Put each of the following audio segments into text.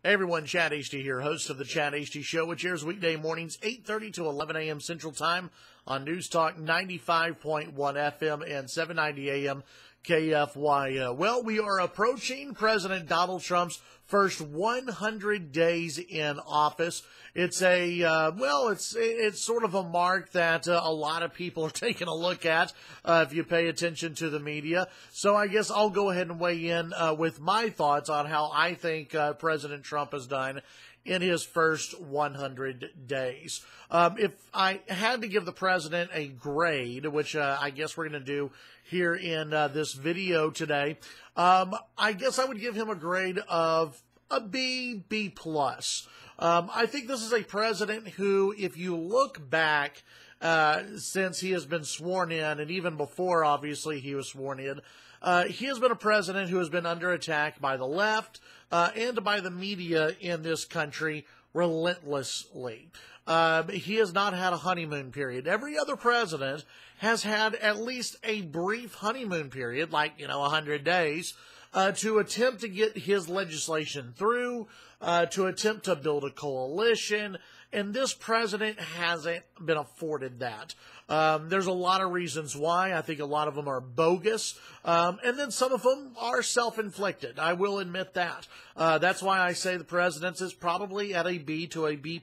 Hey everyone, Chad Hasty here, host of the Chad Hasty Show, which airs weekday mornings 8:30 to 11 a.m. Central Time on News Talk 95.1 FM and 790 a.m. KFYO. Well, we are approaching President Donald Trump's first 100 days in office. It's it's sort of a mark that a lot of people are taking a look at if you pay attention to the media. So I guess I'll go ahead and weigh in with my thoughts on how I think President Trump has done in his first 100 days. If I had to give the president a grade, which I guess we're going to do here in this video today, I guess I would give him a grade of a B, B+. I think this is a president who, if you look back since he has been sworn in, and even before, obviously, he was sworn in, he has been a president who has been under attack by the left and by the media in this country relentlessly. He has not had a honeymoon period. Every other president has had at least a brief honeymoon period, like, 100 days, to attempt to get his legislation through, to attempt to build a coalition, and this president hasn't been afforded that. There's a lot of reasons why. I think a lot of them are bogus, and then some of them are self-inflicted. I will admit that. That's why I say the president's is probably at a B to a B+.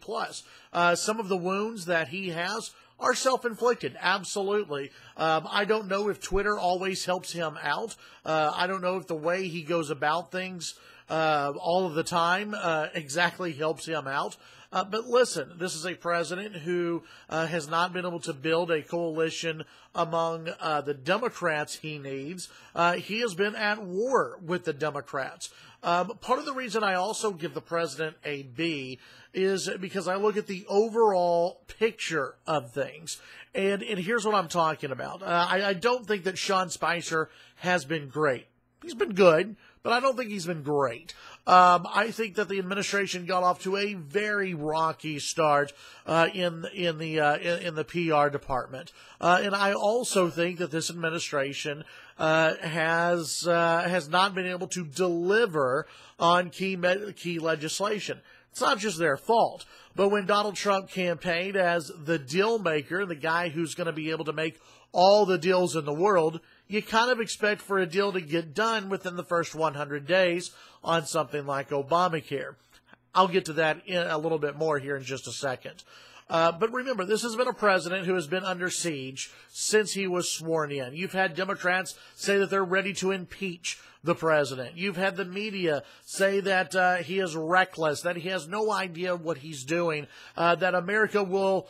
Some of the wounds that he has are self-inflicted, absolutely. I don't know if Twitter always helps him out. I don't know if the way he goes about things all of the time exactly helps him out. But listen, this is a president who has not been able to build a coalition among the Democrats he needs. He has been at war with the Democrats. Part of the reason I also give the president a B is because I look at the overall picture of things. And here's what I'm talking about. I don't think that Sean Spicer has been great. He's been good, but I don't think he's been great. I think that the administration got off to a very rocky start in the PR department, and I also think that this administration has not been able to deliver on key legislation. It's not just their fault, but when Donald Trump campaigned as the deal maker, the guy who's going to be able to make all the deals in the world, you kind of expect for a deal to get done within the first 100 days on something like Obamacare. I'll get to that in a little bit more here in just a second. But remember, this has been a president who has been under siege since he was sworn in. You've had Democrats say that they're ready to impeach the president. You've had the media say that he is reckless, that he has no idea what he's doing, that America will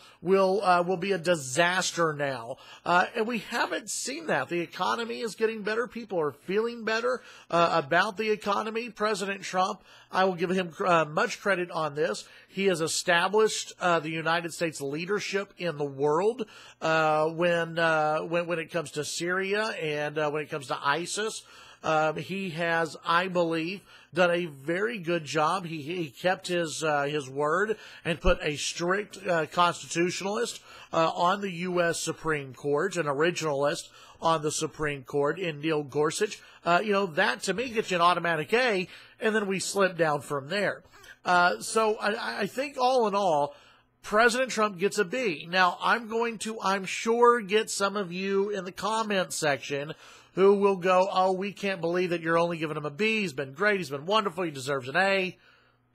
be a disaster now. And we haven't seen that. The economy is getting better. People are feeling better about the economy. President Trump, I will give him much credit on this. He has established the United States leadership in the world when it comes to Syria and when it comes to ISIS. He has, I believe, done a very good job. He kept his word and put a strict constitutionalist on the U.S. Supreme Court, an originalist on the Supreme Court in Neil Gorsuch. That to me gets you an automatic A, and then we slip down from there. So I think all in all, President Trump gets a B. Now, I'm sure, get some of you in the comment section who will go, oh, we can't believe that you're only giving him a B. He's been great. He's been wonderful. He deserves an A.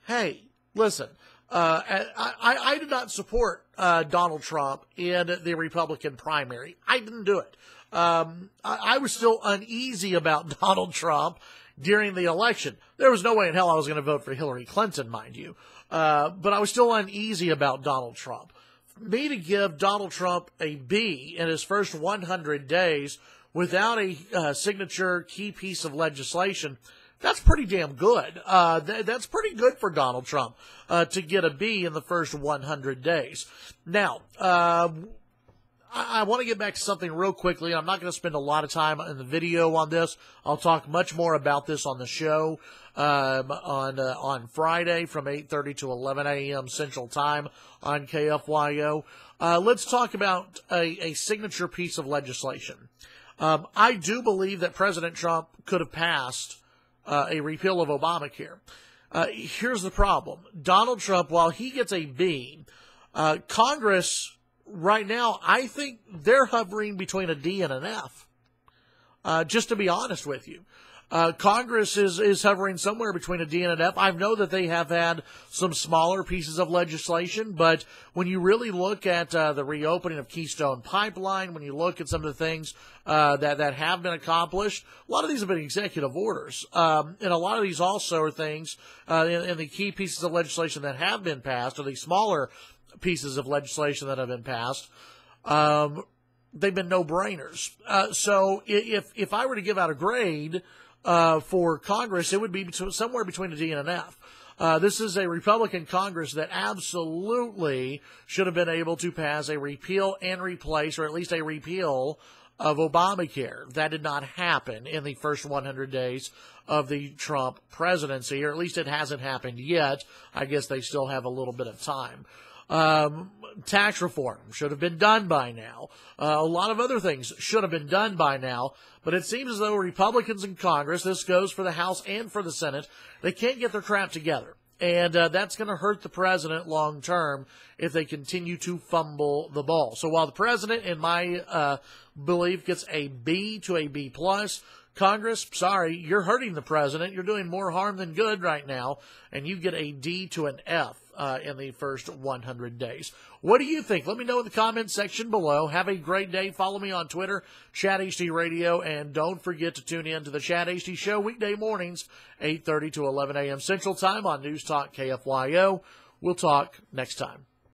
Hey, listen, I did not support Donald Trump in the Republican primary. I didn't do it. I was still uneasy about Donald Trump during the election. There was no way in hell I was going to vote for Hillary Clinton, mind you. But I was still uneasy about Donald Trump. Me to give Donald Trump a B in his first 100 days without a signature key piece of legislation, that's pretty damn good. That's pretty good for Donald Trump to get a B in the first 100 days. Now, I want to get back to something real quickly. I'm not going to spend a lot of time in the video on this. I'll talk much more about this on the show on Friday from 8:30 to 11 a.m. Central Time on KFYO. Let's talk about a signature piece of legislation. I do believe that President Trump could have passed a repeal of Obamacare. Here's the problem. Donald Trump, while he gets a B, Congress right now, I think they're hovering between a D and an F, just to be honest with you. Congress is hovering somewhere between a D and an F. I know that they have had some smaller pieces of legislation, but when you really look at the reopening of Keystone Pipeline, when you look at some of the things that have been accomplished, a lot of these have been executive orders. And a lot of these also are things in the key pieces of legislation that have been passed, or the smaller pieces of legislation that have been passed. They've been no-brainers. So if I were to give out a grade for Congress, it would be somewhere between a D and an F. This is a Republican Congress that absolutely should have been able to pass a repeal and replace, or at least a repeal of Obamacare. That did not happen in the first 100 days of the Trump presidency, or at least it hasn't happened yet. I guess they still have a little bit of time. Tax reform should have been done by now. A lot of other things should have been done by now, but it seems as though Republicans in Congress, this goes for the House and for the Senate, they can't get their crap together. And that's going to hurt the president long term if they continue to fumble the ball. So while the president, in my belief, gets a B to a B plus, Congress, sorry, you're hurting the president. You're doing more harm than good right now, and you get a D to an F in the first 100 days. What do you think? Let me know in the comments section below. Have a great day. Follow me on Twitter, Chat HD Radio, and don't forget to tune in to the Chat HD Show weekday mornings, 8:30 to 11 a.m. Central Time on News Talk KFYO. We'll talk next time.